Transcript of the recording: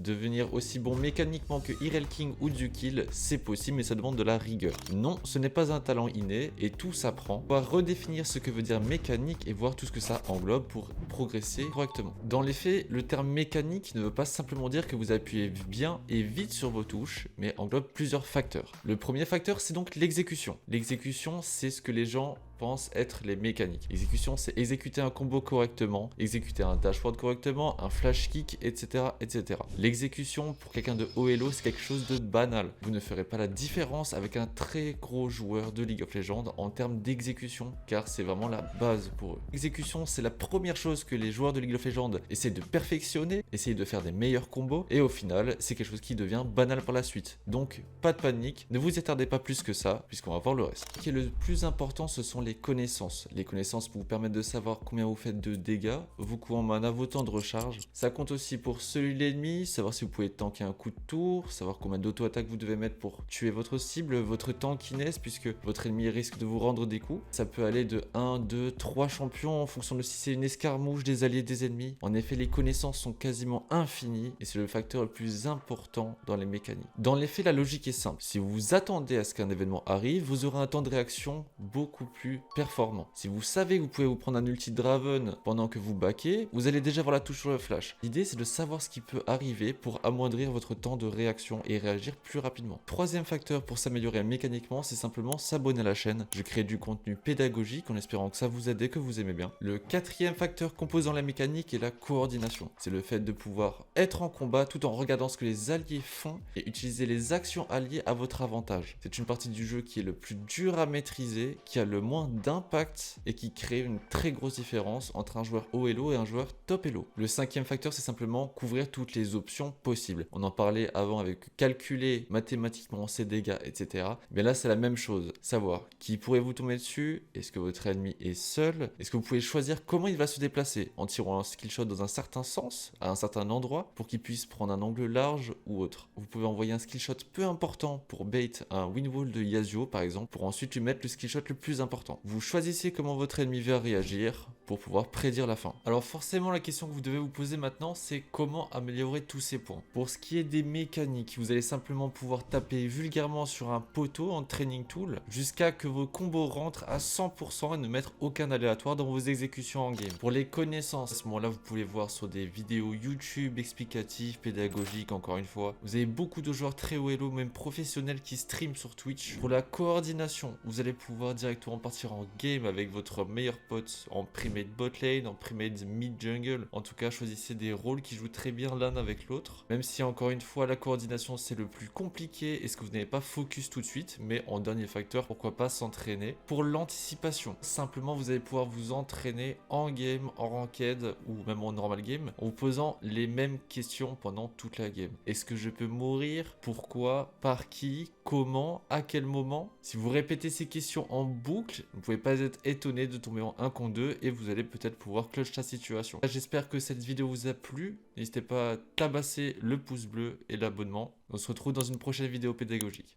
Devenir aussi bon mécaniquement que Irel King ou Zukil, c'est possible mais ça demande de la rigueur. Non, ce n'est pas un talent inné et tout s'apprend. On va redéfinir ce que veut dire mécanique et voir tout ce que ça englobe pour progresser correctement. Dans les faits, le terme mécanique ne veut pas simplement dire que vous appuyez bien et vite sur vos touches, mais englobe plusieurs facteurs. Le premier facteur, c'est donc l'exécution. L'exécution, c'est ce que les gens pensent être les mécaniques. L'exécution, c'est exécuter un combo correctement, exécuter un dashboard correctement, un flash kick, etc. etc. L'exécution, pour quelqu'un de haut elo, c'est quelque chose de banal. Vous ne ferez pas la différence avec un très gros joueur de League of Legends en termes d'exécution, car c'est vraiment la base pour eux. L'exécution, c'est la première chose que les joueurs de League of Legends essaient de perfectionner, essayent de faire des meilleurs combos, et au final, c'est quelque chose qui devient banal par la suite. Donc, pas de panique, ne vous attardez pas plus que ça, puisqu'on va voir le reste. Ce qui est le plus important, ce sont les connaissances. Les connaissances pour vous permettre de savoir combien vous faites de dégâts, vos coups en mana, vos temps de recharge. Ça compte aussi pour celui de l'ennemi, savoir si vous pouvez tanker un coup de tour, savoir combien d'auto-attaque vous devez mettre pour tuer votre cible, votre tankiness, puisque votre ennemi risque de vous rendre des coups. Ça peut aller de 1, 2, 3 champions en fonction de si c'est une escarmouche des alliés des ennemis. En effet, les connaissances sont quasiment infinies et c'est le facteur le plus important dans les mécaniques. Dans les faits, la logique est simple. Si vous vous attendez à ce qu'un événement arrive, vous aurez un temps de réaction beaucoup plus performant. Si vous savez que vous pouvez vous prendre un ulti Draven pendant que vous backez, vous allez déjà voir la touche sur le flash. L'idée, c'est de savoir ce qui peut arriver pour amoindrir votre temps de réaction et réagir plus rapidement. Troisième facteur pour s'améliorer mécaniquement, c'est simplement s'abonner à la chaîne. Je crée du contenu pédagogique en espérant que ça vous aide et que vous aimez bien. Le quatrième facteur composant la mécanique est la coordination. C'est le fait de pouvoir être en combat tout en regardant ce que les alliés font et utiliser les actions alliées à votre avantage. C'est une partie du jeu qui est le plus dur à maîtriser, qui a le moins d'impact et qui crée une très grosse différence entre un joueur haut elo et un joueur top elo. Le cinquième facteur, c'est simplement couvrir toutes les options possibles. On en parlait avant avec calculer mathématiquement ses dégâts, etc. Mais là, c'est la même chose. Savoir qui pourrait vous tomber dessus, est-ce que votre ennemi est seul, est-ce que vous pouvez choisir comment il va se déplacer en tirant un skill shot dans un certain sens, à un certain endroit, pour qu'il puisse prendre un angle large ou autre. Vous pouvez envoyer un skill shot peu important pour bait un win-wall de Yasuo par exemple, pour ensuite lui mettre le skill shot le plus important. Vous choisissez comment votre ennemi va réagir pour pouvoir prédire la fin. Alors forcément, la question que vous devez vous poser maintenant, c'est comment améliorer tous ces points. Pour ce qui est des mécaniques, vous allez simplement pouvoir taper vulgairement sur un poteau en training tool jusqu'à que vos combos rentrent à 100% et ne mettre aucun aléatoire dans vos exécutions en game. Pour les connaissances, à ce moment-là, vous pouvez voir sur des vidéos YouTube explicatives, pédagogiques, encore une fois. Vous avez beaucoup de joueurs très haut elo, même professionnels, qui streament sur Twitch. Pour la coordination, vous allez pouvoir directement partir en game avec votre meilleur pote en primate bot lane, en primate mid jungle. En tout cas, choisissez des rôles qui jouent très bien l'un avec l'autre. Même si encore une fois, la coordination c'est le plus compliqué et ce que vous n'avez pas focus tout de suite, mais en dernier facteur, pourquoi pas s'entraîner. Pour l'anticipation, simplement vous allez pouvoir vous entraîner en game, en ranked ou même en normal game, en vous posant les mêmes questions pendant toute la game. Est-ce que je peux mourir? Pourquoi? Par qui? Comment? À quel moment? Si vous répétez ces questions en boucle, vous ne pouvez pas être étonné de tomber en 1 contre 2 et vous allez peut-être pouvoir clutch la situation. J'espère que cette vidéo vous a plu. N'hésitez pas à tabasser le pouce bleu et l'abonnement. On se retrouve dans une prochaine vidéo pédagogique.